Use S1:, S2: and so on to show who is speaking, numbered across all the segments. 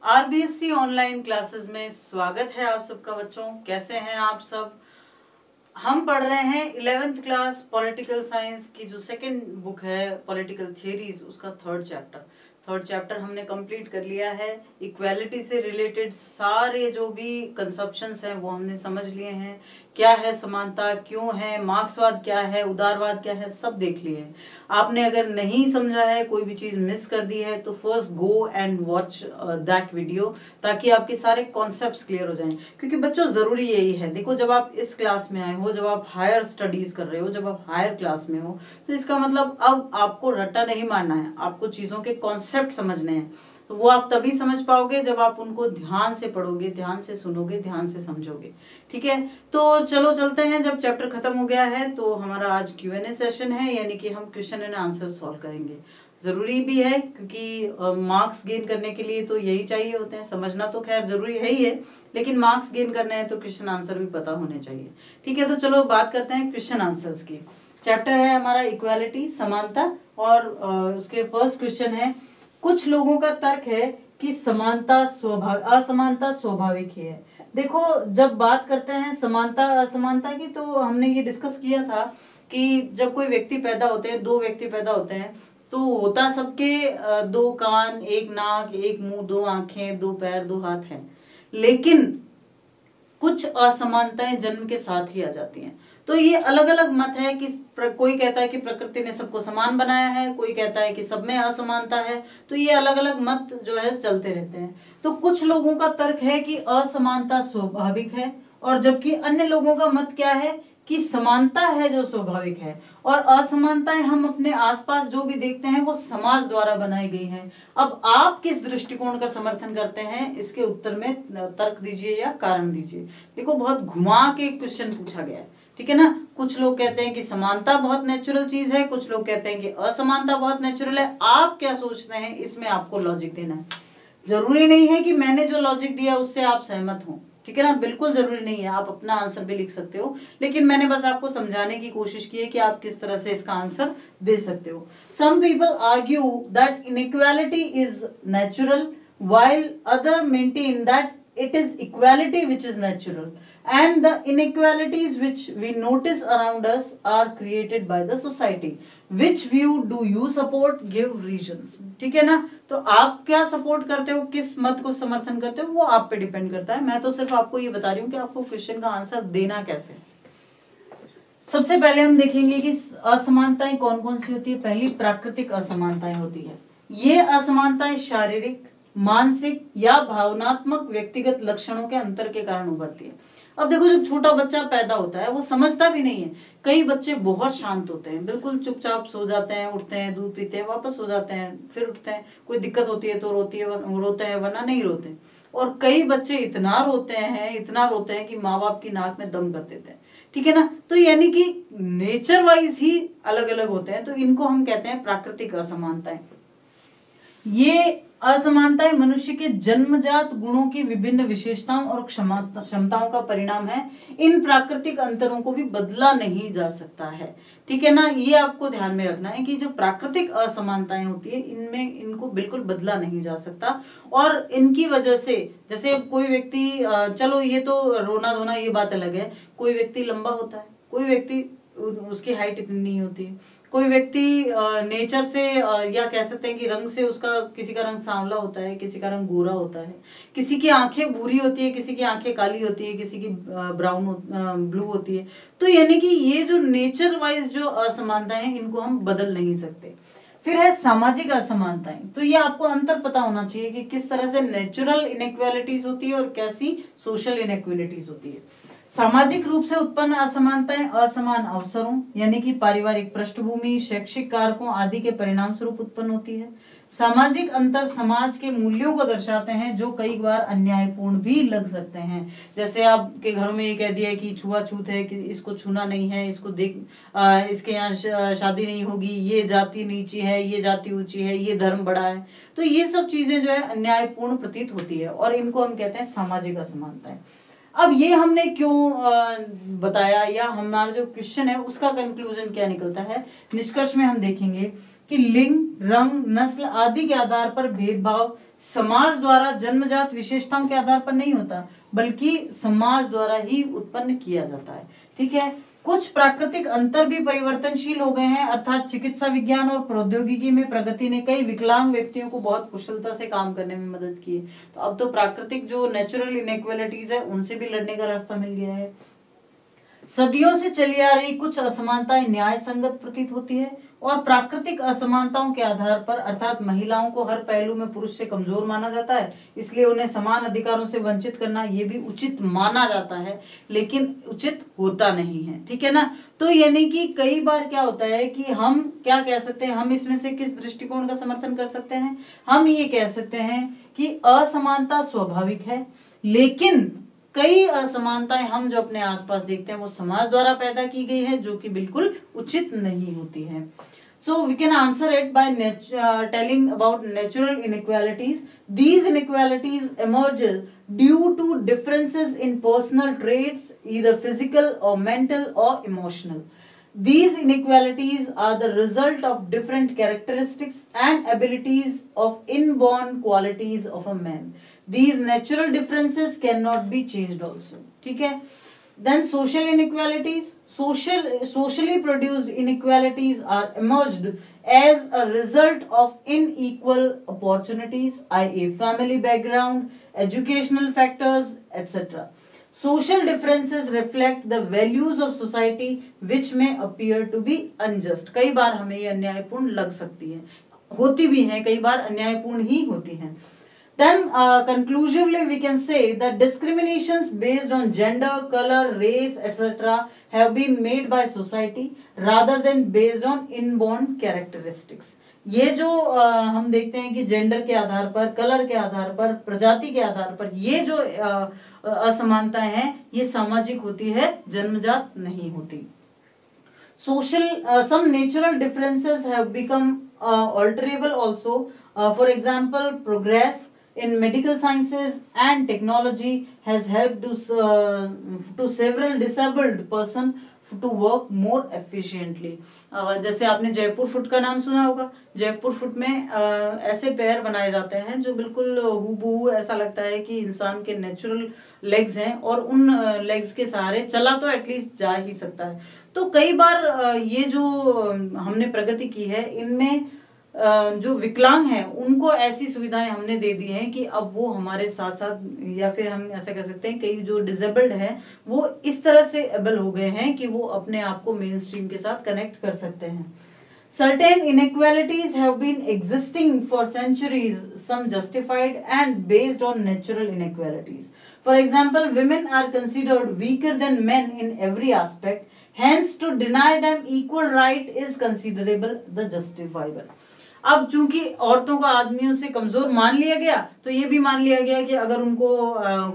S1: RBSC online classes में स्वागत है आप सबका। बच्चों कैसे हैं आप सब। हम पढ़ रहे हैं 11th क्लास पॉलिटिकल साइंस की जो सेकंड बुक है पॉलिटिकल थियरीज, उसका थर्ड चैप्टर हमने कंप्लीट कर लिया है। इक्वालिटी से रिलेटेड सारे जो भी कंसेप्शंस हैं वो हमने समझ लिए हैं। क्या है समानता, क्यों है, मार्क्सवाद क्या है, उदारवाद क्या है, सब देख लिए हैं। आपने अगर नहीं समझा है, कोई भी चीज मिस कर दी है, तो first go and watch that video, ताकि आपके सारे कॉन्सेप्ट्स क्लियर हो जाएं। क्योंकि बच्चों जरूरी यही है, देखो जब आप इस क्लास में आए हो, जब आप हायर स्टडीज कर रहे हो, जब आप हायर क्लास में हो, तो इसका मतलब अब आपको रट्टा नहीं मारना है, आपको चीजों के कॉन्सेप्ट समझने हैं। तो वो आप तभी समझ पाओगे जब आप उनको ध्यान से पढ़ोगे, ध्यान से सुनोगे, ध्यान से समझोगे। ठीक है, तो चलो चलते हैं। जब चैप्टर खत्म हो गया है तो हमारा आज Q&A सेशन है, यानी कि हम क्वेश्चन एंड आंसर सॉल्व करेंगे। जरूरी भी है क्योंकि मार्क्स गेन करने के लिए तो यही चाहिए होते हैं। समझना तो खैर जरूरी है ही है, लेकिन मार्क्स गेन करने हैं तो क्वेश्चन आंसर भी पता होने चाहिए। ठीक है, तो चलो बात करते हैं क्वेश्चन आंसर्स की। चैप्टर है हमारा इक्वालिटी, समानता, और उसके फर्स्ट क्वेश्चन है, कुछ लोगों का तर्क है कि असमानता स्वाभाविक ही है। देखो जब बात करते हैं समानता असमानता की, तो हमने ये डिस्कस किया था कि जब कोई व्यक्ति पैदा होते हैं, दो व्यक्ति पैदा होते हैं, तो होता सबके दो कान, एक नाक, एक मुंह, दो आंखें, दो पैर, दो हाथ हैं, लेकिन कुछ असमानताएं जन्म के साथ ही आ जाती हैं। तो ये अलग अलग मत है कि कोई कहता है कि प्रकृति ने सबको समान बनाया है, कोई कहता है कि सब में असमानता है। तो ये अलग अलग मत जो है चलते रहते हैं। तो कुछ लोगों का तर्क है कि असमानता स्वाभाविक है, और जबकि अन्य लोगों का मत क्या है कि समानता है जो स्वाभाविक है, और असमानताएं हम अपने आसपास जो भी देखते हैं वो समाज द्वारा बनाई गई हैं। अब आप किस दृष्टिकोण का समर्थन करते हैं, इसके उत्तर में तर्क दीजिए या कारण दीजिए। देखो बहुत घुमा के क्वेश्चन पूछा गया है, ठीक है ना। कुछ लोग कहते हैं कि समानता बहुत नेचुरल चीज है, कुछ लोग कहते हैं कि असमानता बहुत नेचुरल है। आप क्या सोचते हैं, इसमें आपको लॉजिक देना है। जरूरी नहीं है कि मैंने जो लॉजिक दिया उससे आप सहमत हो, ठीक है ना, बिल्कुल जरूरी नहीं है। आप अपना आंसर भी लिख सकते हो, लेकिन मैंने बस आपको समझाने की कोशिश की है कि आप किस तरह से इसका आंसर दे सकते हो। Some people argue that inequality is natural while other maintain that it is equality which is natural, and the inequalities which we notice around us are created by the society. Which view do you support? Give reasons. ठीक है ना। तो आप क्या support करते हो, किस मत को समर्थन करते हो, वो आप पे डिपेंड करता है। मैं तो सिर्फ आपको ये बता रही हूँ कि आपको क्वेश्चन का आंसर देना कैसे। सबसे पहले हम देखेंगे कि असमानताएं कौन कौन सी होती है। पहली प्राकृतिक असमानताएं होती है। ये असमानताएं शारीरिक, मानसिक या भावनात्मक व्यक्तिगत लक्षणों के अंतर के कारण उभरती है। अब देखो जब छोटा बच्चा पैदा होता है वो समझता भी नहीं है। कई बच्चे बहुत शांत होते हैं, बिल्कुल चुपचाप सो जाते हैं, उठते हैं, दूध पीते हैं, वापस सो जाते हैं, फिर उठते हैं। कोई दिक्कत होती है तो रोते हैं, वरना नहीं रोते। और कई बच्चे इतना रोते हैं कि माँ बाप की नाक में दम कर देते हैं, ठीक है ना। तो यानी कि नेचर वाइज ही अलग अलग होते हैं। तो इनको हम कहते हैं प्राकृतिक असमानताएं। ये असमानताएं मनुष्य के जन्मजात गुणों की विभिन्न विशेषताओं और क्षमताओं का परिणाम है। इन प्राकृतिक अंतरों को भी बदला नहीं जा सकता है, ठीक है ना। ये आपको ध्यान में रखना है कि जो प्राकृतिक असमानताएं होती है इनको बिल्कुल बदला नहीं जा सकता। और इनकी वजह से जैसे कोई व्यक्ति, चलो ये तो रोना धोना ये बात अलग है, कोई व्यक्ति लंबा होता है, कोई व्यक्ति उसकी हाइट इतनी नहीं होती है, कोई व्यक्ति नेचर से या कह सकते हैं कि रंग से उसका, किसी का रंग सांवला होता है, किसी का रंग गोरा होता है, किसी की आंखें भूरी होती है, किसी की आंखें काली होती है, किसी की ब्लू होती है। तो यानी कि ये जो नेचर वाइज जो असमानताएं हैं इनको हम बदल नहीं सकते। फिर है सामाजिक असमानताएं। तो ये आपको अंतर पता होना चाहिए कि किस तरह से नेचुरल इनइक्वालिटीज होती है और कैसी सोशल इनइक्वालिटीज होती है। सामाजिक रूप से उत्पन्न असमानताएं असमान अवसरों यानी कि पारिवारिक पृष्ठभूमि, शैक्षिक कारकों आदि के परिणाम स्वरूप उत्पन्न होती है। सामाजिक अंतर समाज के मूल्यों को दर्शाते हैं जो कई बार अन्यायपूर्ण भी लग सकते हैं। जैसे आपके घरों में ये कह दिया कि छुआछूत है, कि इसको छूना नहीं है, इसको देख इसके यहाँ शादी नहीं होगी, ये जाति नीची है, ये जाति ऊंची है, ये धर्म बड़ा है। तो ये सब चीजें जो है अन्यायपूर्ण प्रतीत होती है और इनको हम कहते हैं सामाजिक असमानताएं। अब ये हमने क्यों बताया, या हमारा जो क्वेश्चन है उसका कंक्लूजन क्या निकलता है, निष्कर्ष में हम देखेंगे कि लिंग, रंग, नस्ल आदि के आधार पर भेदभाव समाज द्वारा जन्मजात विशेषताओं के आधार पर नहीं होता, बल्कि समाज द्वारा ही उत्पन्न किया जाता है। ठीक है, कुछ प्राकृतिक अंतर भी परिवर्तनशील हो गए हैं, अर्थात चिकित्सा विज्ञान और प्रौद्योगिकी में प्रगति ने कई विकलांग व्यक्तियों को बहुत कुशलता से काम करने में मदद की है। तो अब तो प्राकृतिक जो नेचुरल इनइक्वालिटीज है उनसे भी लड़ने का रास्ता मिल गया है। सदियों से चली आ रही कुछ असमानताएं न्याय संगत प्रतीत होती है और प्राकृतिक असमानताओं के आधार पर अर्थात महिलाओं को हर पहलू में पुरुष से कमजोर माना जाता है, इसलिए उन्हें समान अधिकारों से वंचित करना ये भी उचित माना जाता है, लेकिन उचित होता नहीं है। ठीक है ना, तो यानी कि कई बार क्या होता है कि हम क्या कह सकते हैं, हम इसमें से किस दृष्टिकोण का समर्थन कर सकते हैं, हम ये कह सकते हैं कि असमानता स्वाभाविक है, लेकिन कई असमानताएं हम जो अपने आसपास देखते हैं वो समाज द्वारा पैदा की गई है, जो कि बिल्कुल उचित नहीं होती है। So we can answer it by telling about natural inequalities. These inequalities emerge due to differences in personal traits, either physical or mental or emotional. These inequalities are the result of different characteristics and abilities of inborn qualities of a man. These natural differences cannot be changed also. ठीक है, then social inequalities. Socially produced inequalities are emerged as a result of unequal opportunities, i.e. family background, educational factors, etc. Social differences reflect the values of society which may appear to be unjust. कई बार हमें ये अन्यायपूर्ण लग सकती है, होती भी हैं, कई बार अन्यायपूर्ण ही होती हैं। Then conclusively we can say that discriminations based on gender, color, race, etc. have been made by society rather than based on inborn characteristics. ये जो हम देखते हैं कि जेंडर के आधार पर, कलर के आधार पर, प्रजाति के आधार पर ये जो असमानताएं हैं ये सामाजिक होती है, जन्मजात नहीं होती। Some natural differences have become alterable also. For example, progress in medical sciences and technology has helped to several disabled person to work more efficiently. जैसे आपने जयपुर फुट का नाम सुना होगा। जयपुर फुट में ऐसे पैर बनाए जाते हैं जो बिल्कुल हूबहू ऐसा लगता है कि इंसान के नेचुरल लेग्स हैं और उन लेग्स के सहारे चला तो एटलीस्ट जा ही सकता है। तो कई बार ये जो हमने प्रगति की है इनमें जो विकलांग हैं उनको ऐसी सुविधाएं हमने दे दी हैं कि अब वो हमारे साथ साथ, या फिर हम ऐसा कह सकते हैं कई जो डिसेबल्ड हैं वो इस तरह से एबल हो गए हैं कि वो अपने आप को मेन स्ट्रीम के साथ कनेक्ट कर सकते हैं। Certain inequalities have been existing for centuries, some justified and based on natural inequalities. For example, women are considered weaker than men in every aspect, hence to deny them equal right is considerable the justifiable. अब चूंकि औरतों को आदमियों से कमजोर मान लिया गया तो ये भी मान लिया गया कि अगर उनको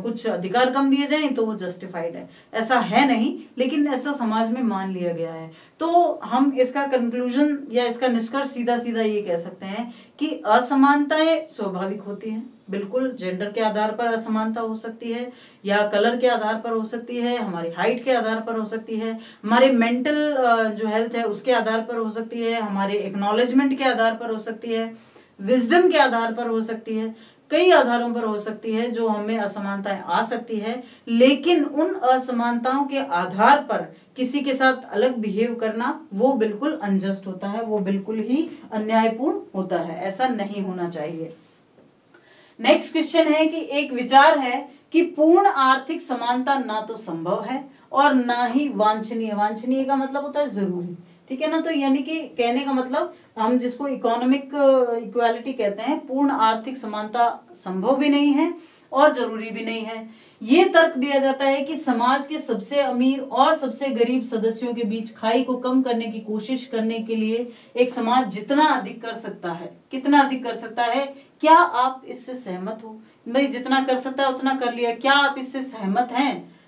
S1: कुछ अधिकार कम दिए जाएं तो वो जस्टिफाइड है। ऐसा है नहीं, लेकिन ऐसा समाज में मान लिया गया है। तो हम इसका कंक्लूजन या इसका निष्कर्ष सीधा सीधा ये कह सकते हैं कि असमानताएं स्वाभाविक होती हैं। बिल्कुल जेंडर के आधार पर असमानता हो सकती है, या कलर के आधार पर हो सकती है, हमारी हाइट के आधार पर हो सकती है, हमारे मेंटल जो हेल्थ है उसके आधार पर हो सकती है, हमारे एक्नॉलेजमेंट के आधार पर हो सकती है, विजडम के आधार पर हो सकती है, कई आधारों पर हो सकती है जो हमें असमानताएं आ सकती है। लेकिन उन असमानताओं के आधार पर किसी के साथ अलग बिहेव करना वो बिल्कुल अनजस्ट होता है, वो बिल्कुल ही अन्यायपूर्ण होता है, ऐसा नहीं होना चाहिए। नेक्स्ट क्वेश्चन है कि एक विचार है कि पूर्ण आर्थिक समानता ना तो संभव है और ना ही वांछनीय। वांछनीय का मतलब होता है जरूरी, ठीक है ना। तो यानी कि कहने का मतलब हम जिसको इकोनॉमिक इक्वालिटी कहते हैं, पूर्ण आर्थिक समानता संभव भी नहीं है और जरूरी भी नहीं है। ये तर्क दिया जाता है कि समाज के सबसे अमीर और सबसे गरीब सदस्यों के बीच खाई को कम करने की कोशिश करने के लिए एक समाज जितना अधिक कर सकता है, कितना अधिक कर सकता है, क्या आप इससे सहमत हो? भाई जितना कर सकता है उतना कर लिया, क्या आप इससे सहमत हैं?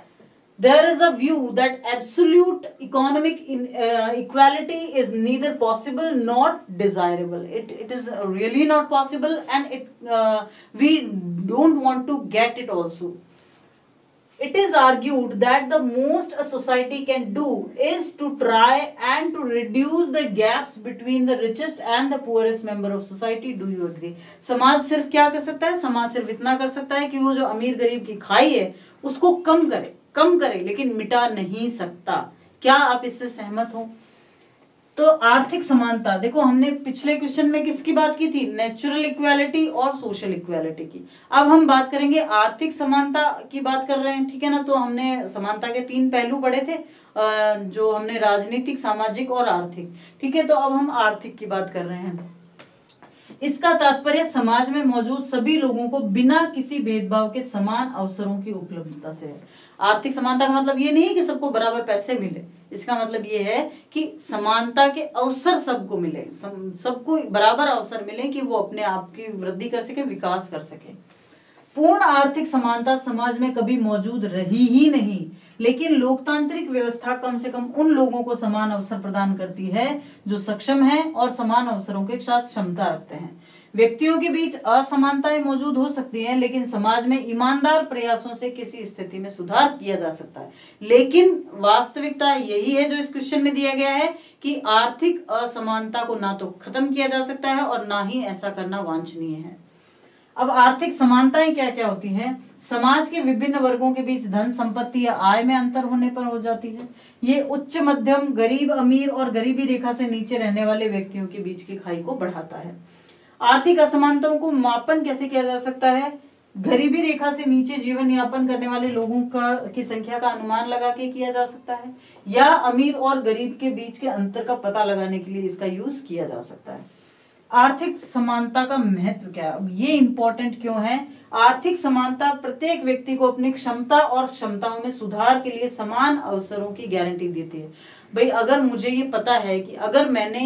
S1: There is a view that absolute economic equality is neither possible nor desirable. It is really not possible, and we don't want to get it also. It is argued that the most a society can do is to try and to reduce the gaps between the richest and the poorest member of society. Do you agree? समाज सिर्फ क्या कर सकता है? समाज सिर्फ इतना कर सकता है कि वो जो अमीर गरीब की खाई है उसको कम करे, लेकिन मिटा नहीं सकता। क्या आप इससे सहमत हो? तो आर्थिक समानता, देखो हमने पिछले क्वेश्चन में किसकी बात की थी? नेचुरल इक्वालिटी और सोशल इक्वालिटी की। अब हम बात करेंगे आर्थिक समानता की बात कर रहे हैं, ठीक है ना। तो हमने समानता के 3 पहलू पढ़े थे, जो हमने राजनीतिक, सामाजिक और आर्थिक, ठीक है। तो अब हम आर्थिक की बात कर रहे हैं। इसका तात्पर्य समाज में मौजूद सभी लोगों को बिना किसी भेदभाव के समान अवसरों की उपलब्धता से है। आर्थिक समानता का मतलब ये नहीं कि सबको बराबर पैसे मिले, इसका मतलब ये है कि समानता के अवसर सबको मिले, सबको बराबर अवसर मिले कि वो अपने आप की वृद्धि कर सके, विकास कर सके। पूर्ण आर्थिक समानता समाज में कभी मौजूद रही ही नहीं, लेकिन लोकतांत्रिक व्यवस्था कम से कम उन लोगों को समान अवसर प्रदान करती है जो सक्षम हैं और समान अवसरों के साथ क्षमता रखते हैं। व्यक्तियों के बीच असमानताएं मौजूद हो सकती हैं, लेकिन समाज में ईमानदार प्रयासों से किसी स्थिति में सुधार किया जा सकता है। लेकिन वास्तविकता यही है जो इस क्वेश्चन में दिया गया है कि आर्थिक असमानता को ना तो खत्म किया जा सकता है और ना ही ऐसा करना वांछनीय है। अब आर्थिक समानताएं क्या क्या होती हैं? समाज के विभिन्न वर्गों के बीच धन, संपत्ति या आय में अंतर होने पर हो जाती है। ये उच्च, मध्यम, गरीब, अमीर और गरीबी रेखा से नीचे रहने वाले व्यक्तियों के बीच की खाई को बढ़ाता है। आर्थिक असमानताओं को मापन कैसे किया जा सकता है? गरीबी रेखा से नीचे जीवन यापन करने वाले लोगों की संख्या का अनुमान लगा के किया जा सकता है, या अमीर और गरीब के बीच के अंतर का पता लगाने के लिए इसका यूज किया जा सकता है। आर्थिक समानता का महत्व क्या है? अब ये इंपॉर्टेंट क्यों है? आर्थिक समानता प्रत्येक व्यक्ति को अपनी क्षमता और क्षमताओं में सुधार के लिए समान अवसरों की गारंटी देती है। भाई अगर मुझे ये पता है कि अगर मैंने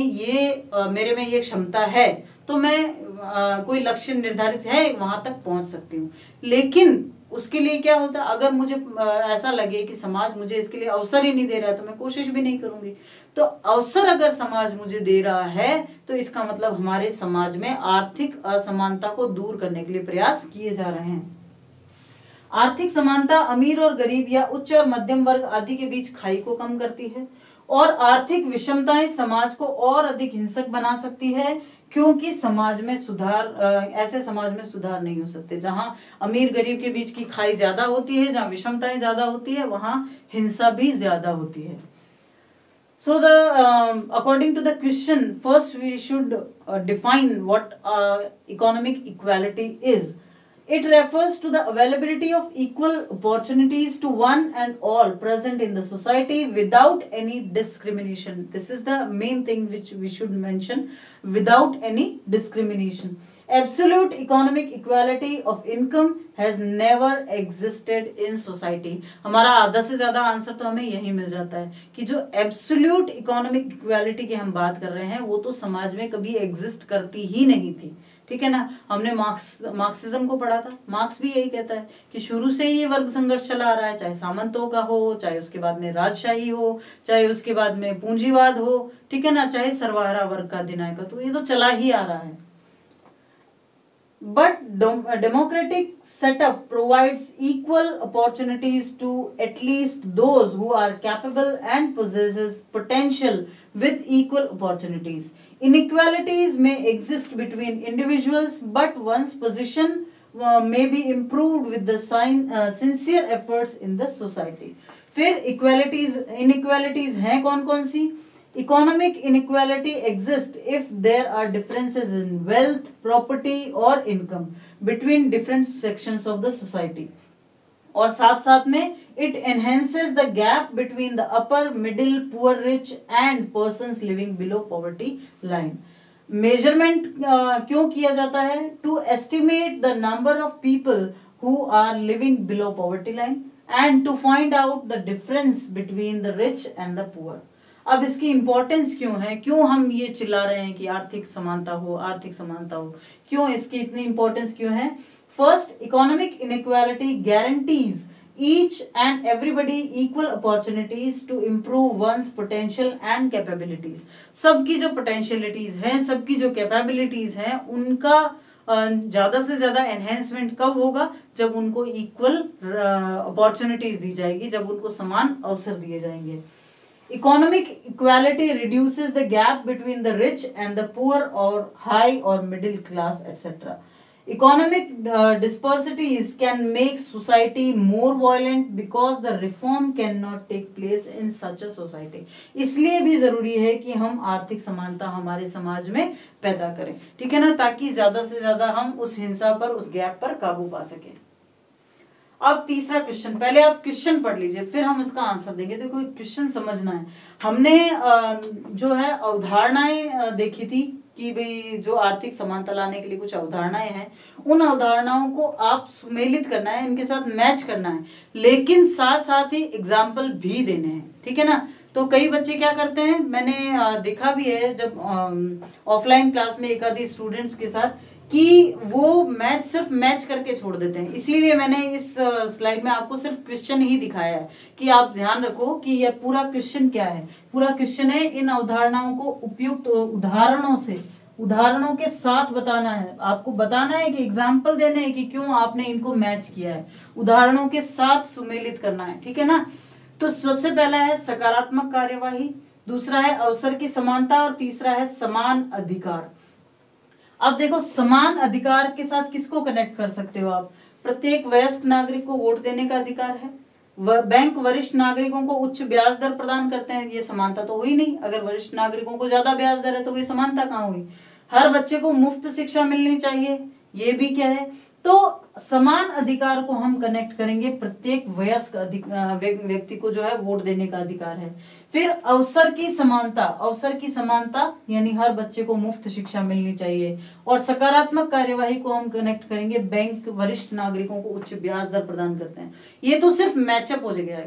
S1: मेरे में ये क्षमता है तो मैं कोई लक्ष्य निर्धारित है वहां तक पहुंच सकती हूँ। लेकिन उसके लिए क्या होता है, अगर मुझे ऐसा लगे कि समाज मुझे इसके लिए अवसर ही नहीं दे रहा है तो मैं कोशिश भी नहीं करूंगी। तो अवसर अगर समाज मुझे दे रहा है तो इसका मतलब हमारे समाज में आर्थिक असमानता को दूर करने के लिए प्रयास किए जा रहे हैं। आर्थिक समानता अमीर और गरीब या उच्च और मध्यम वर्ग आदि के बीच खाई को कम करती है, और आर्थिक विषमताएं समाज को और अधिक हिंसक बना सकती है, क्योंकि ऐसे समाज में सुधार नहीं हो सकते। जहां अमीर गरीब के बीच की खाई ज्यादा होती है, जहां विषमताएं ज्यादा होती है, वहां हिंसा भी ज्यादा होती है। So according to the question, first we should define what economic equality is. It refers to the availability of equal opportunities to one and all present in the society without any discrimination. This is the main thing which we should mention, without any discrimination. Absolute economic equality of income has never existed in society. हमारा आधा से ज्यादा answer तो हमें यही मिल जाता है कि जो एब्सोल्यूट इकोनॉमिक इक्वालिटी की हम बात कर रहे हैं वो तो समाज में कभी एग्जिस्ट करती ही नहीं थी, ठीक है ना। हमने मार्क्सिज्म को पढ़ा था। मार्क्स भी यही कहता है कि शुरू से ही ये वर्ग संघर्ष चला आ रहा है, चाहे सामंतों का हो, चाहे उसके बाद में राजशाही हो, चाहे उसके बाद में पूंजीवाद हो, ठीक है ना, चाहे सर्वहारा वर्ग का अधिनायक, तो ये तो चला ही आ रहा है। But democratic setup provides equal opportunities to at least those who are capable and possesses potential with equal opportunities. Inequalities may exist between individuals, but one's position may be improved with the sincere efforts in the society. फिर inequalities हैं कौन कौन सी? Economic inequality exists if there are differences in wealth, property or income between different sections of the society. और साथ साथ में it enhances the gap between the upper, middle, poor, rich and persons living below poverty line. Measurement क्यों किया जाता है? To estimate the number of people who are living below poverty line and to find out the difference between the rich and the poor. अब इसकी importance क्यों है, क्यों हम ये चिल्ला रहे हैं कि आर्थिक समानता हो, आर्थिक समानता हो, क्यों इसकी इतनी इंपॉर्टेंस क्यों है? First, economic inequality guarantees each and everybody equal opportunities to improve one's potential and capabilities. सबकी जो पोटेंशियलिटीज हैं, सबकी जो कैपेबिलिटीज हैं, उनका ज्यादा से ज्यादा एनहेंसमेंट कब होगा, जब उनको इक्वल अपॉर्चुनिटीज दी जाएगी, जब उनको समान अवसर दिए जाएंगे। Economic equality reduces the gap between the rich and the poor और हाई और middle class etcetera. Economic disparities can make society more violent because the reform cannot take place in such a society. इसलिए भी जरूरी है कि हम आर्थिक समानता हमारे समाज में पैदा करें, ठीक है ना, ताकि ज्यादा से ज्यादा हम उस हिंसा पर, उस गैप पर काबू पा सकें। अब तीसरा क्वेश्चन, पहले आप क्वेश्चन पढ़ लीजिए फिर हम इसका आंसर देंगे। देखो क्वेश्चन समझना है। हमने जो है अवधारणाएं देखी थी कि भाई जो आर्थिक समानता लाने के लिए कुछ अवधारणाएं हैं, उन अवधारणाओं को आप सुमेलित करना है, इनके साथ मैच करना है, लेकिन साथ साथ ही एग्जाम्पल भी देने हैं, ठीक है ना। तो कई बच्चे क्या करते हैं, मैंने देखा भी है जब ऑफलाइन क्लास में एक आधी स्टूडेंट्स के साथ, कि वो मैच सिर्फ मैच करके छोड़ देते हैं। इसीलिए मैंने इस स्लाइड में आपको सिर्फ क्वेश्चन ही दिखाया है कि आप ध्यान रखो कि यह पूरा क्वेश्चन क्या है। पूरा क्वेश्चन है इन अवधारणाओं को उपयुक्त उदाहरणों के साथ बताना है। आपको बताना है कि एग्जाम्पल देने हैं कि क्यों आपने इनको मैच किया है, उदाहरणों के साथ सुमेलित करना है, ठीक है ना। तो सबसे पहला है सकारात्मक कार्यवाही, दूसरा है अवसर की समानता और तीसरा है समान अधिकार। अब देखो समान अधिकार के साथ किसको कनेक्ट कर सकते हो आप, प्रत्येक वयस्क नागरिक को वोट देने का अधिकार है। बैंक वरिष्ठ नागरिकों को उच्च ब्याज दर प्रदान करते हैं, ये समानता तो हुई नहीं। अगर वरिष्ठ नागरिकों को ज्यादा ब्याज दर है तो ये समानता कहाँ हुई। हर बच्चे को मुफ्त शिक्षा मिलनी चाहिए, ये भी क्या है। तो समान अधिकार को हम कनेक्ट करेंगे, प्रत्येक वयस्क व्यक्ति को जो है वोट देने का अधिकार है। फिर अवसर की समानता यानी हर बच्चे को मुफ्त शिक्षा मिलनी चाहिए। और सकारात्मक कार्यवाही को हम कनेक्ट करेंगे, बैंक वरिष्ठ नागरिकों को उच्च ब्याज दर प्रदान करते हैं। ये तो सिर्फ मैचअप हो जाएगा,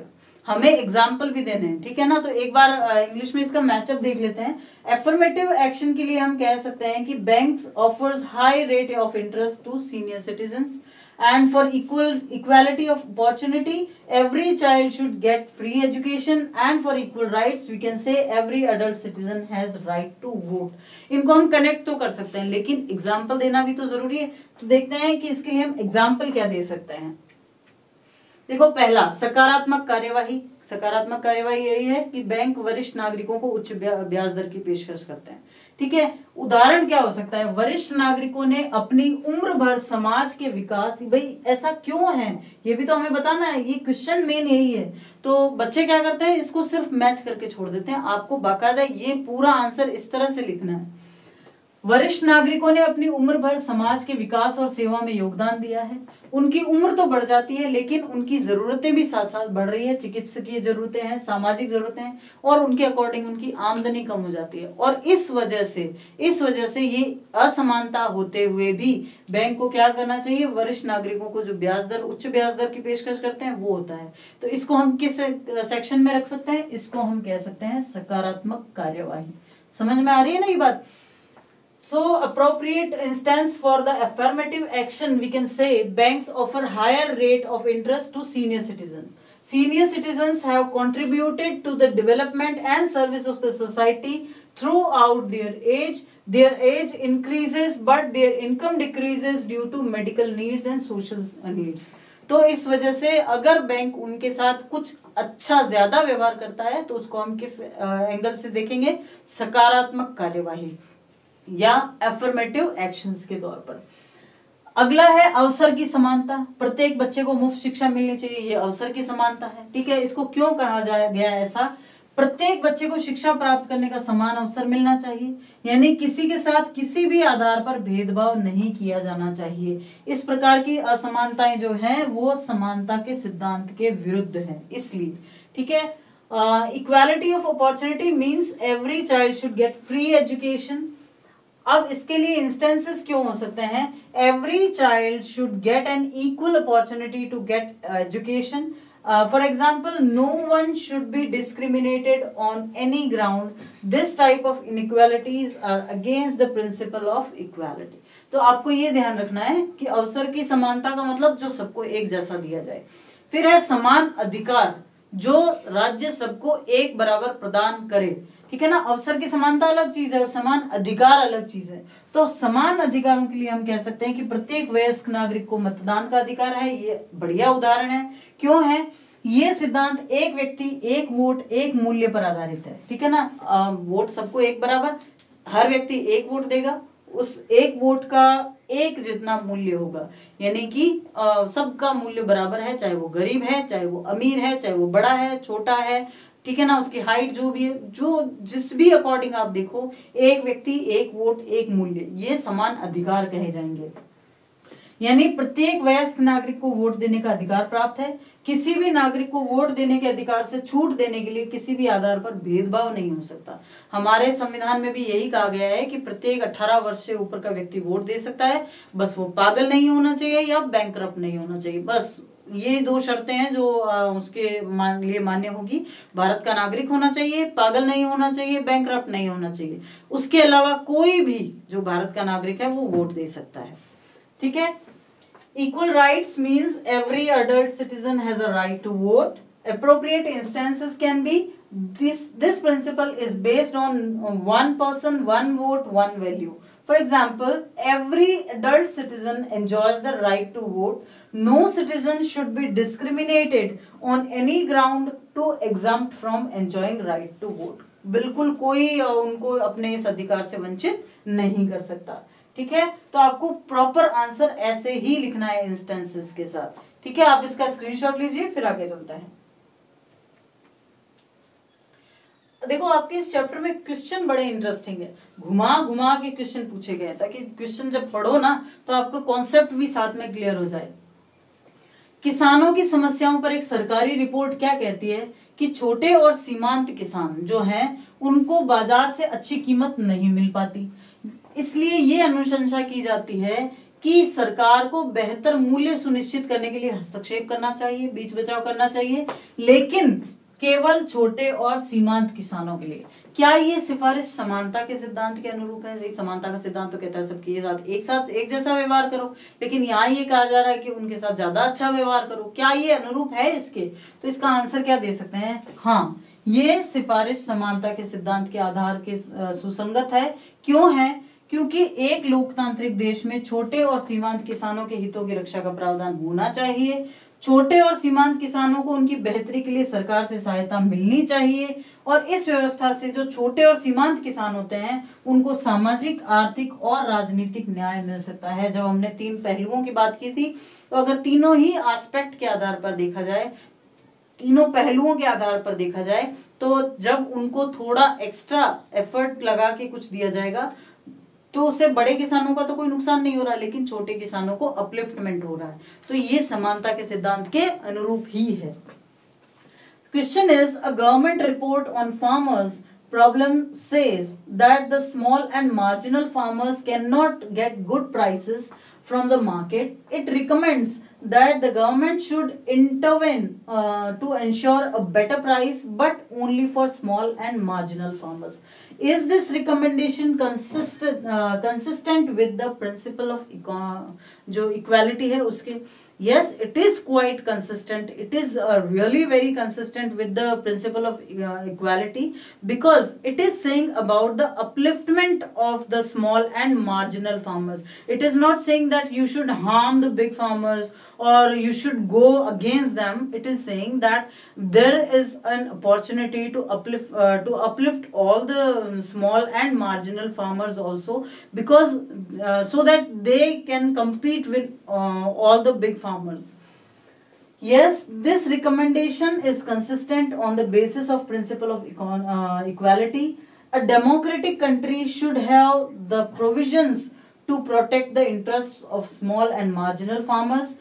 S1: हमें एग्जाम्पल भी देने हैं, ठीक है ना। तो एक बार इंग्लिश में इसका मैचअप देख लेते हैं। एफर्मेटिव एक्शन के लिए हम कह सकते हैं कि banks offers high rate of interest to senior citizens and for equality of opportunity every child should get free education and for equal rights we can say every adult citizen has right to vote। इनको हम connect तो कर सकते हैं लेकिन example देना भी तो जरूरी है। तो देखते हैं कि इसके लिए हम एग्जाम्पल क्या दे सकते हैं। देखो पहला सकारात्मक कार्यवाही यही है कि बैंक वरिष्ठ नागरिकों को उच्च ब्याज दर की पेशकश करते हैं, ठीक है। उदाहरण क्या हो सकता है, वरिष्ठ नागरिकों ने अपनी उम्र भर समाज के विकास, भाई ऐसा क्यों है ये भी तो हमें बताना है, ये क्वेश्चन मेन यही है। तो बच्चे क्या करते हैं, इसको सिर्फ मैच करके छोड़ देते हैं। आपको बाकायदा ये पूरा आंसर इस तरह से लिखना है। वरिष्ठ नागरिकों ने अपनी उम्र भर समाज के विकास और सेवा में योगदान दिया है। उनकी उम्र तो बढ़ जाती है लेकिन उनकी जरूरतें भी साथ साथ बढ़ रही है, चिकित्सकीय जरूरतें हैं, सामाजिक जरूरतें हैं और उनके अकॉर्डिंग उनकी आमदनी कम हो जाती है। और इस वजह से ये असमानता होते हुए भी बैंक को क्या करना चाहिए, वरिष्ठ नागरिकों को जो उच्च ब्याज दर की पेशकश करते हैं वो होता है। तो इसको हम किस सेक्शन में रख सकते हैं, इसको हम कह सकते हैं सकारात्मक कार्यवाही। समझ में आ रही है ना ये बात। So appropriate instance for the affirmative action we can say banks offer higher rate of interest to senior citizens. Senior citizens have contributed to the development and service of the society throughout their age. Their age increases but their income decreases due to medical needs and social needs. तो इस वजह से अगर bank उनके साथ कुछ अच्छा ज्यादा व्यवहार करता है तो उसको हम किस एंगल से देखेंगे, सकारात्मक कार्यवाही या एफर्मेटिव एक्शंस के तौर पर। अगला है अवसर की समानता, प्रत्येक बच्चे को मुफ्त शिक्षा मिलनी चाहिए, ये अवसर की समानता है, ठीक है। इसको क्यों कहा गया ऐसा, प्रत्येक बच्चे को शिक्षा प्राप्त करने का समान अवसर मिलना चाहिए, यानी किसी के साथ किसी भी आधार पर भेदभाव नहीं किया जाना चाहिए। इस प्रकार की असमानताएं जो हैं वो समानता के सिद्धांत के विरुद्ध है, इसलिए, ठीक है। Equality of opportunity means every child should get free education. अब इसके लिए इंस्टेंसेस क्यों हो सकते हैं, every child should get an equal opportunity to get education. For example, no one should be discriminated on any ground. This type of inequalities are against the principle of equality. तो आपको ये ध्यान रखना है कि अवसर की समानता का मतलब जो सबको एक जैसा दिया जाए। फिर है समान अधिकार, जो राज्य सबको एक बराबर प्रदान करे। ठीक है ना। अवसर की समानता अलग चीज है और समान अधिकार अलग चीज है। तो समान अधिकारों के लिए हम कह सकते हैं कि प्रत्येक वयस्क नागरिक को मतदान का अधिकार है। ये बढ़िया उदाहरण है। क्यों है? ये सिद्धांत एक व्यक्ति एक वोट एक मूल्य पर आधारित है, ठीक है ना। वोट सबको एक बराबर, हर व्यक्ति एक वोट देगा, उस एक वोट का एक जितना मूल्य होगा, यानी कि सबका मूल्य बराबर है, चाहे वो गरीब है, चाहे वो अमीर है, चाहे वो बड़ा है, छोटा है, ठीक है ना। उसकी हाइट जो भी है, जो जिस भी अकॉर्डिंग आप देखो, एक व्यक्ति एक वोट एक मूल्य, ये समान अधिकार कहे जाएंगे। यानी प्रत्येक वयस्क नागरिक को वोट देने का अधिकार प्राप्त है। किसी भी नागरिक को वोट देने के अधिकार से छूट देने के लिए किसी भी आधार पर भेदभाव नहीं हो सकता। हमारे संविधान में भी यही कहा गया है कि प्रत्येक 18 वर्ष से ऊपर का व्यक्ति वोट दे सकता है, बस वो पागल नहीं होना चाहिए या बैंकरप्ट नहीं होना चाहिए। बस ये दो शर्तें हैं जो उसके लिए मान्य होगी। भारत का नागरिक होना चाहिए, पागल नहीं होना चाहिए, बैंकरप्ट नहीं होना चाहिए। उसके अलावा कोई भी जो भारत का नागरिक है वो वोट दे सकता है, ठीक है। Equal rights means every adult citizen has a right to vote. Appropriate instances can be this principle is based on one person, one vote, one value. For example, every adult citizen enjoys the right to vote. No citizen should be discriminated on any ground to exempt from enjoying right to vote. बिल्कुल कोई उनको अपने इस अधिकार से वंचित नहीं कर सकता, ठीक है। तो आपको प्रॉपर आंसर ऐसे ही लिखना है इंस्टेंसेस के साथ, ठीक है। आप इसका स्क्रीनशॉट लीजिए, फिर आगे चलते हैं। देखो आपके इस चैप्टर में क्वेश्चन बड़े इंटरेस्टिंग है, घुमा घुमा के क्वेश्चन पूछे गए ताकि क्वेश्चन जब पढ़ो ना तो आपको कॉन्सेप्ट भी साथ में क्लियर हो जाए। किसानों की समस्याओं पर एक सरकारी रिपोर्ट क्या कहती है कि छोटे और सीमांत किसान जो हैं उनको बाजार से अच्छी कीमत नहीं मिल पाती, इसलिए ये अनुशंसा की जाती है कि सरकार को बेहतर मूल्य सुनिश्चित करने के लिए हस्तक्षेप करना चाहिए, बीच बचाव करना चाहिए, लेकिन केवल छोटे और सीमांत किसानों के लिए। क्या ये सिफारिश समानता के सिद्धांत के अनुरूप है? समानता का सिद्धांत तो कहता है सबके साथ एक जैसा व्यवहार करो, लेकिन यहाँ ये कहा जा रहा है कि उनके साथ ज्यादा अच्छा व्यवहार करो। क्या ये अनुरूप है इसके? तो इसका आंसर क्या दे सकते हैं? हाँ, ये सिफारिश समानता के सिद्धांत के आधार के सुसंगत है। क्यों है? क्योंकि एक लोकतांत्रिक देश में छोटे और सीमांत किसानों के हितों की रक्षा का प्रावधान होना चाहिए। छोटे और सीमांत किसानों को उनकी बेहतरी के लिए सरकार से सहायता मिलनी चाहिए, और इस व्यवस्था से जो छोटे और सीमांत किसान होते हैं उनको सामाजिक, आर्थिक और राजनीतिक न्याय मिल सकता है। जब हमने 3 पहलुओं की बात की थी, तो अगर तीनों ही एस्पेक्ट के आधार पर देखा जाए, तीनों पहलुओं के आधार पर देखा जाए, तो जब उनको थोड़ा एक्स्ट्रा एफर्ट लगा के कुछ दिया जाएगा तो उससे बड़े किसानों का तो कोई नुकसान नहीं हो रहा, लेकिन छोटे किसानों को अपलिफ्टमेंट हो रहा है। तो ये समानता के सिद्धांत के अनुरूप ही है। Question is, a government report on farmers problem says that the small and marginal farmers cannot get good prices from the market. It recommends that the government should intervene to ensure a better price, but only for small and marginal farmers. Is this recommendation consistent with the principle of जो equality है उसके? Yes, it is quite consistent. It is really very consistent with the principle of equality, because it is saying about the upliftment of the small and marginal farmers. It is not saying that you should harm the big farmers or you should go against them. It is saying that there is an opportunity to uplift all the small and marginal farmers also, because so that they can compete with all the big farmers. Yes, this recommendation is consistent on the basis of principle of equality. A democratic country should have the provisions to protect the interests of small and marginal farmers.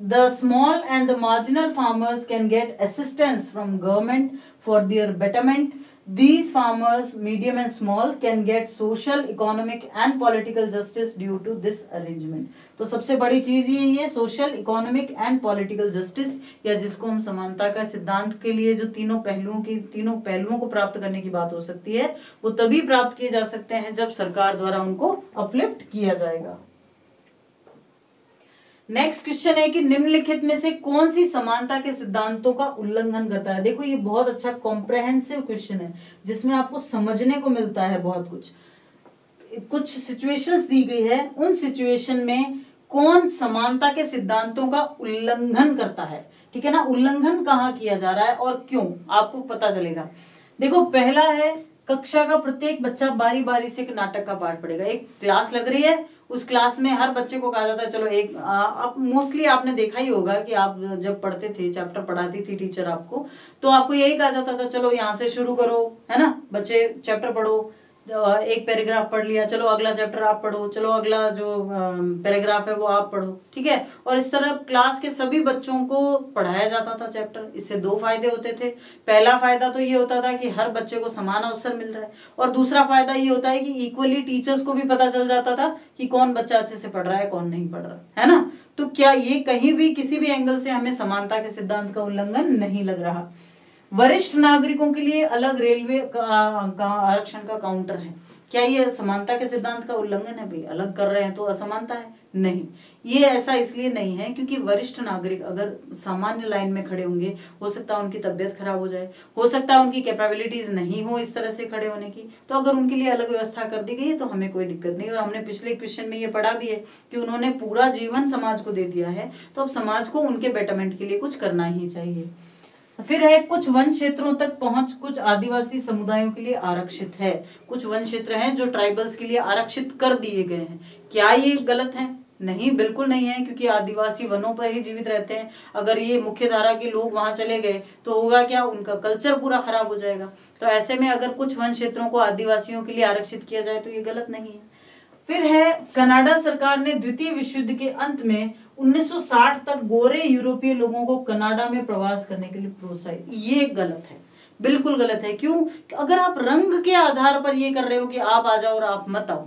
S1: The small and the marginal farmers can get assistance from government for their betterment. These farmers, medium and small, can get social, economic and political justice due to this arrangement. तो सबसे बड़ी चीज यही है, social, economic and political justice, या जिसको हम समानता का सिद्धांत के लिए जो तीनों पहलुओं को प्राप्त करने की बात हो सकती है, वो तभी प्राप्त किए जा सकते हैं जब सरकार द्वारा उनको अपलिफ्ट किया जाएगा। नेक्स्ट क्वेश्चन है कि निम्नलिखित में से कौन सी समानता के सिद्धांतों का उल्लंघन करता है। देखो ये बहुत अच्छा कॉम्प्रहेंसिव क्वेश्चन है जिसमें आपको समझने को मिलता है बहुत कुछ सिचुएशंस दी गई है, उन सिचुएशन में कौन समानता के सिद्धांतों का उल्लंघन करता है। ठीक है ना, उल्लंघन कहाँ किया जा रहा है और क्यों, आपको पता चलेगा। देखो पहला है, कक्षा का प्रत्येक बच्चा बारी बारी से एक नाटक का पाठ पढ़ेगा। एक क्लास लग रही है, उस क्लास में हर बच्चे को कहा जाता है चलो एक आप मोस्टली आपने देखा ही होगा कि आप जब पढ़ते थे, चैप्टर पढ़ाती थी टीचर आपको, तो आपको यही कहा जाता था चलो यहाँ से शुरू करो, है ना, बच्चे चैप्टर पढ़ो, एक पैराग्राफ पढ़ लिया, चलो अगला चैप्टर आप पढ़ो, चलो अगला जो पैराग्राफ है वो आप पढ़ो। ठीक है, और इस तरह क्लास के सभी बच्चों को पढ़ाया जाता था चैप्टर। इससे दो फायदे होते थे। पहला फायदा तो ये होता था कि हर बच्चे को समान अवसर मिल रहा है, और दूसरा फायदा ये होता है कि इक्वली टीचर्स को भी पता चल जाता था कि कौन बच्चा अच्छे से पढ़ रहा है, कौन नहीं पढ़ रहा है ना। तो क्या ये कहीं भी किसी भी एंगल से हमें समानता के सिद्धांत का उल्लंघन नहीं लग रहा। वरिष्ठ नागरिकों के लिए अलग रेलवे का आरक्षण का काउंटर है, क्या ये समानता के सिद्धांत का उल्लंघन है? भाई अलग कर रहे हैं तो असमानता है? नहीं, ये ऐसा इसलिए नहीं है क्योंकि वरिष्ठ नागरिक अगर सामान्य लाइन में खड़े होंगे, हो सकता है उनकी तबियत खराब हो जाए, हो सकता है उनकी कैपेबिलिटीज नहीं हो इस तरह से खड़े होने की, तो अगर उनके लिए अलग व्यवस्था कर दी गई है तो हमें कोई दिक्कत नहीं। और हमने पिछले क्वेश्चन में ये पढ़ा भी है कि उन्होंने पूरा जीवन समाज को दे दिया है, तो अब समाज को उनके बेटरमेंट के लिए कुछ करना ही चाहिए। फिर है, कुछ वन क्षेत्रों तक पहुंच कुछ आदिवासी समुदायों के लिए आरक्षित है। कुछ वन क्षेत्र हैं जो ट्राइबल्स के लिए आरक्षित कर दिए गए हैं। क्या ये गलत है? नहीं, बिल्कुल नहीं है, क्योंकि आदिवासी वनों पर ही जीवित रहते हैं। अगर ये मुख्य धारा के लोग वहां चले गए तो होगा क्या, उनका कल्चर पूरा खराब हो जाएगा। तो ऐसे में अगर कुछ वन क्षेत्रों को आदिवासियों के लिए आरक्षित किया जाए तो ये गलत नहीं है। फिर है, कनाडा सरकार ने द्वितीय विश्व युद्ध के अंत में 1960 तक गोरे यूरोपीय लोगों को कनाडा में प्रवास करने के लिए प्रोत्साहित। ये गलत है, बिल्कुल गलत है। क्यों? अगर आप रंग के आधार पर ये कर रहे हो कि आप आ जाओ और आप मत आओ,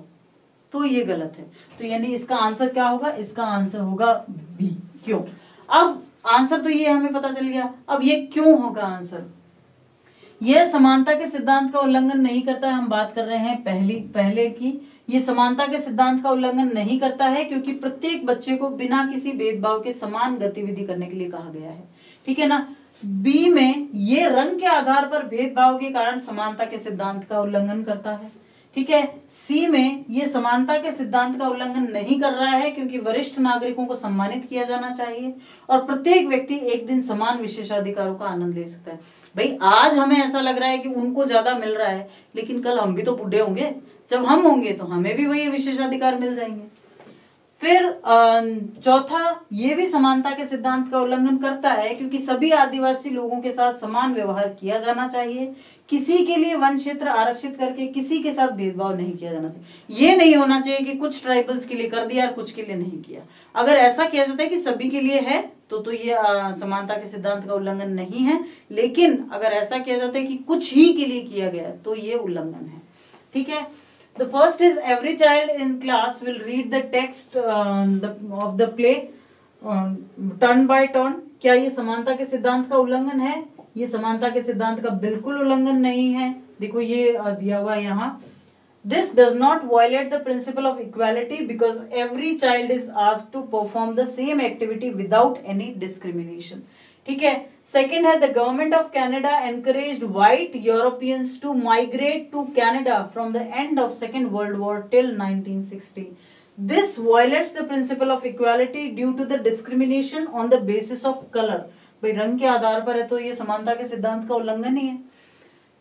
S1: तो ये गलत है। तो यानी इसका आंसर क्या होगा? इसका आंसर होगा बी। क्यों? अब आंसर तो ये हमें पता चल गया, अब ये क्यों होगा आंसर। यह समानता के सिद्धांत का उल्लंघन नहीं करता है। हम बात कर रहे हैं पहले की, ये समानता के सिद्धांत का उल्लंघन नहीं करता है क्योंकि प्रत्येक बच्चे को बिना किसी भेदभाव के समान गतिविधि करने के लिए कहा गया है। ठीक है ना। बी में ये रंग के आधार पर भेदभाव के कारण समानता के सिद्धांत का उल्लंघन करता है। ठीक है। सी में ये समानता के सिद्धांत का उल्लंघन नहीं कर रहा है क्योंकि वरिष्ठ नागरिकों को सम्मानित किया जाना चाहिए और प्रत्येक व्यक्ति एक दिन समान विशेषाधिकारों का आनंद ले सकता है। भाई आज हमें ऐसा लग रहा है कि उनको ज्यादा मिल रहा है, लेकिन कल हम भी तो बूढ़े होंगे, जब हम होंगे तो हमें भी वही विशेषाधिकार मिल जाएंगे। फिर चौथा, ये भी समानता के सिद्धांत का उल्लंघन करता है क्योंकि सभी आदिवासी लोगों के साथ समान व्यवहार किया जाना चाहिए। किसी के लिए वन क्षेत्र आरक्षित करके किसी के साथ भेदभाव नहीं किया जाना चाहिए। ये नहीं होना चाहिए कि कुछ ट्राइबल्स के लिए कर दिया और कुछ के लिए नहीं किया। अगर ऐसा किया जाता है कि सभी के लिए है तो ये समानता के सिद्धांत का उल्लंघन नहीं है, लेकिन अगर ऐसा किया जाता है कि कुछ ही के लिए किया गया तो ये उल्लंघन है। ठीक है। The first is every child in class will read the text of the play turn by turn। क्या ये समानता के सिद्धांत का उल्लंघन है? ये समानता के सिद्धांत का बिल्कुल उल्लंघन नहीं है। देखो ये दिया हुआ यहाँ, This does not violate the principle of equality because every child is asked to perform the same activity without any discrimination। ठीक है। सेकेंड है, the government of Canada encouraged white Europeans to migrate to Canada from the end of second world war till 1960। This violates the principle of equality due to the discrimination on the basis of colour. भाई रंग के आधार पर है तो ये समानता के सिद्धांत का उल्लंघन ही है।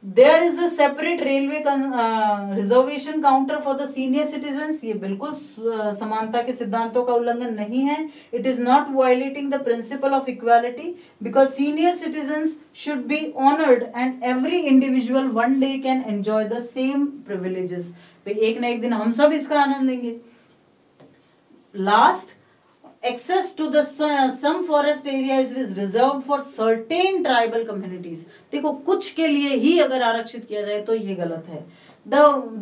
S1: There is a separate railway reservation counter for the senior citizens. ये बिल्कुल समानता के सिद्धांतों का उल्लंघन नहीं है। It is not violating the principle of equality because senior citizens should be honoured and every individual one day can enjoy the same privileges. एक ना एक दिन हम सब इसका आनंद लेंगे। Last, access to the some forest area is reserved for certain tribal communities। देखो कुछ के लिए ही अगर आरक्षित किया जाए तो ये गलत है।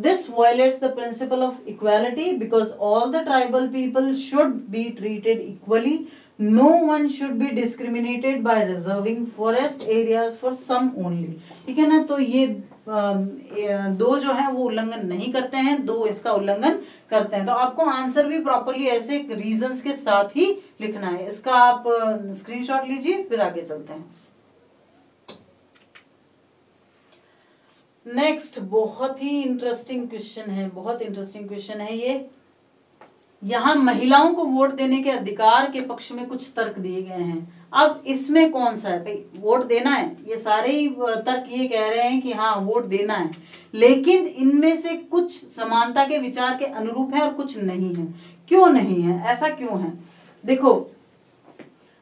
S1: This violates the principle of equality because all the tribal people should be treated equally no one should be discriminated by reserving forest areas for some only. ठीक है ना, तो ये दो जो है वो उल्लंघन नहीं करते हैं, दो इसका उल्लंघन करते हैं। तो आपको आंसर भी प्रॉपरली ऐसे रीजंस के साथ ही लिखना है। इसका आप स्क्रीनशॉट लीजिए, फिर आगे चलते हैं। नेक्स्ट बहुत ही इंटरेस्टिंग क्वेश्चन है, बहुत इंटरेस्टिंग क्वेश्चन है ये। यहां महिलाओं को वोट देने के अधिकार के पक्ष में कुछ तर्क दिए गए हैं। अब इसमें कौन सा है भाई, वोट देना है, ये सारे ही तर्क ये कह रहे हैं कि हाँ वोट देना है, लेकिन इनमें से कुछ समानता के विचार के अनुरूप है और कुछ नहीं है। क्यों नहीं है, ऐसा क्यों है? देखो,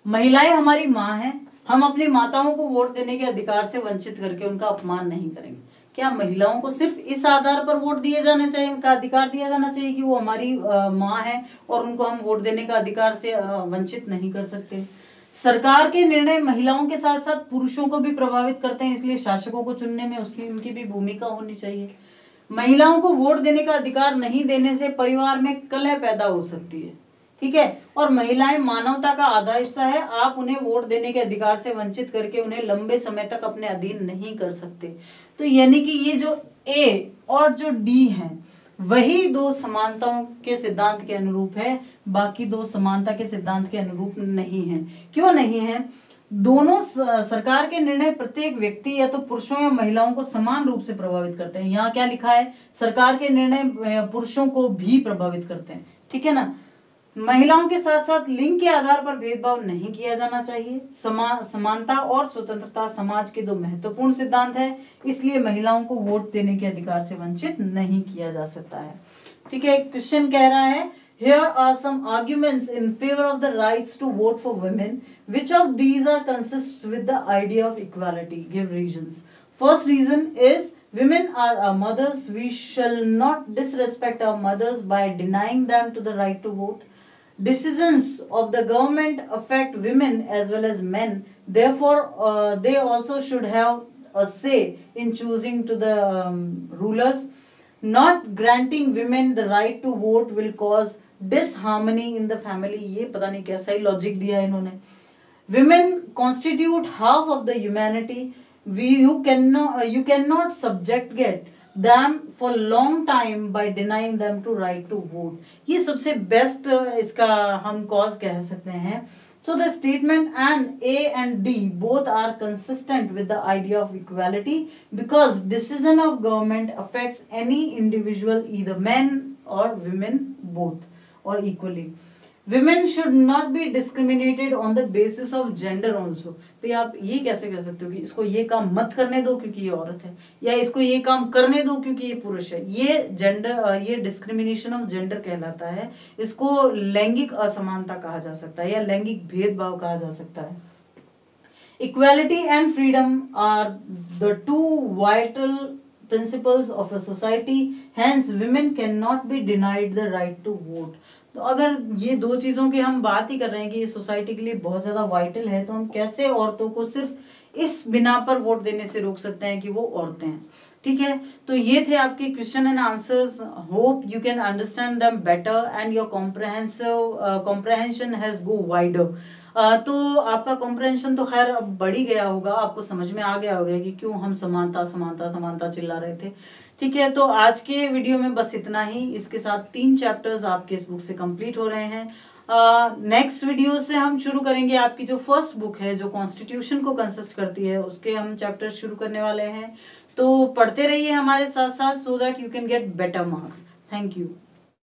S1: महिलाएं हमारी माँ हैं, हम अपनी माताओं को वोट देने के अधिकार से वंचित करके उनका अपमान नहीं करेंगे। क्या महिलाओं को सिर्फ इस आधार पर वोट दिए जाने चाहिए, उनका अधिकार दिया जाना चाहिए कि वो हमारी माँ है और उनको हम वोट देने का अधिकार से वंचित नहीं कर सकते? सरकार के निर्णय महिलाओं के साथ साथ पुरुषों को भी प्रभावित करते हैं, इसलिए शासकों को चुनने में उनकी भी भूमिका होनी चाहिए। महिलाओं को वोट देने का अधिकार नहीं देने से परिवार में कलह पैदा हो सकती है। ठीक है, और महिलाएं मानवता का आधा हिस्सा है, आप उन्हें वोट देने के अधिकार से वंचित करके उन्हें लंबे समय तक अपने अधीन नहीं कर सकते। तो यानी कि ये जो ए और जो डी है वही दो समानताओं के सिद्धांत के अनुरूप है, बाकी दो समानता के सिद्धांत के अनुरूप नहीं है। क्यों नहीं है? दोनों सरकार के निर्णय प्रत्येक व्यक्ति या तो पुरुषों या महिलाओं को समान रूप से प्रभावित करते हैं। यहाँ क्या लिखा है, सरकार के निर्णय पुरुषों को भी प्रभावित करते हैं। ठीक है ना, महिलाओं के साथ साथ लिंग के आधार पर भेदभाव नहीं किया जाना चाहिए। समानता और स्वतंत्रता समाज के दो महत्वपूर्ण सिद्धांत है, इसलिए महिलाओं को वोट देने के अधिकार से वंचित नहीं किया जा सकता है। ठीक है, क्वेश्चन कह रहा है here are some arguments in favor of the rights to vote for women. Which of these are consists with the idea of equality? Give reasons. First reason is women are our mothers. We shall not disrespect our mothers by denying them to the right to vote. Decisions of the government affect women as well as men. Therefore, they also should have a say in choosing to the rulers. Not granting women the right to vote will cause disharmony in the family. ये पता नहीं कैसा ही logic दिया है इन्होंने। Women constitute half of the humanity. You cannot subjugate them for long time by denying them to right to vote. ये सबसे best इसका हम कॉज कह सकते हैं। So the statement and A and D both are consistent with the idea of equality because decision of government affects any individual, either men or women both or equally. Women should not be discriminated on the basis of gender also. तो आप ये कैसे कह सकते हो कि इसको ये काम मत करने दो क्योंकि ये औरत है, या इसको ये काम करने दो क्योंकि ये पुरुष है? ये डिस्क्रिमिनेशन ऑफ जेंडर कहलाता है। इसको लैंगिक असमानता कहा जा सकता है या लैंगिक भेदभाव कहा जा सकता है। Equality and freedom are the two vital principles of a society. Hence, women cannot be denied the right to vote. तो अगर ये दो चीजों की हम बात ही कर रहे हैं कि ये सोसाइटी के लिए बहुत ज्यादा वाइटल है, तो हम कैसे औरतों को सिर्फ इस बिना पर वोट देने से रोक सकते हैं कि वो औरतें हैं? ठीक है, तो ये थे आपके question and answers. Hope you can understand them better and your comprehension has go wider. तो आपका कॉम्प्रहेंशन तो खैर अब बढ़ ही गया होगा, आपको समझ में आ गया होगा कि क्यों हम समानता समानता समानता चिल्ला रहे थे। ठीक है, तो आज के वीडियो में बस इतना ही। इसके साथ 3 चैप्टर्स आपके इस बुक से कंप्लीट हो रहे हैं। नेक्स्ट वीडियो से हम शुरू करेंगे आपकी जो फर्स्ट बुक है जो कॉन्स्टिट्यूशन को कंसिस्ट करती है, उसके हम चैप्टर शुरू करने वाले हैं। तो पढ़ते रहिए हमारे साथ साथ, so that you can get better marks. Thank you.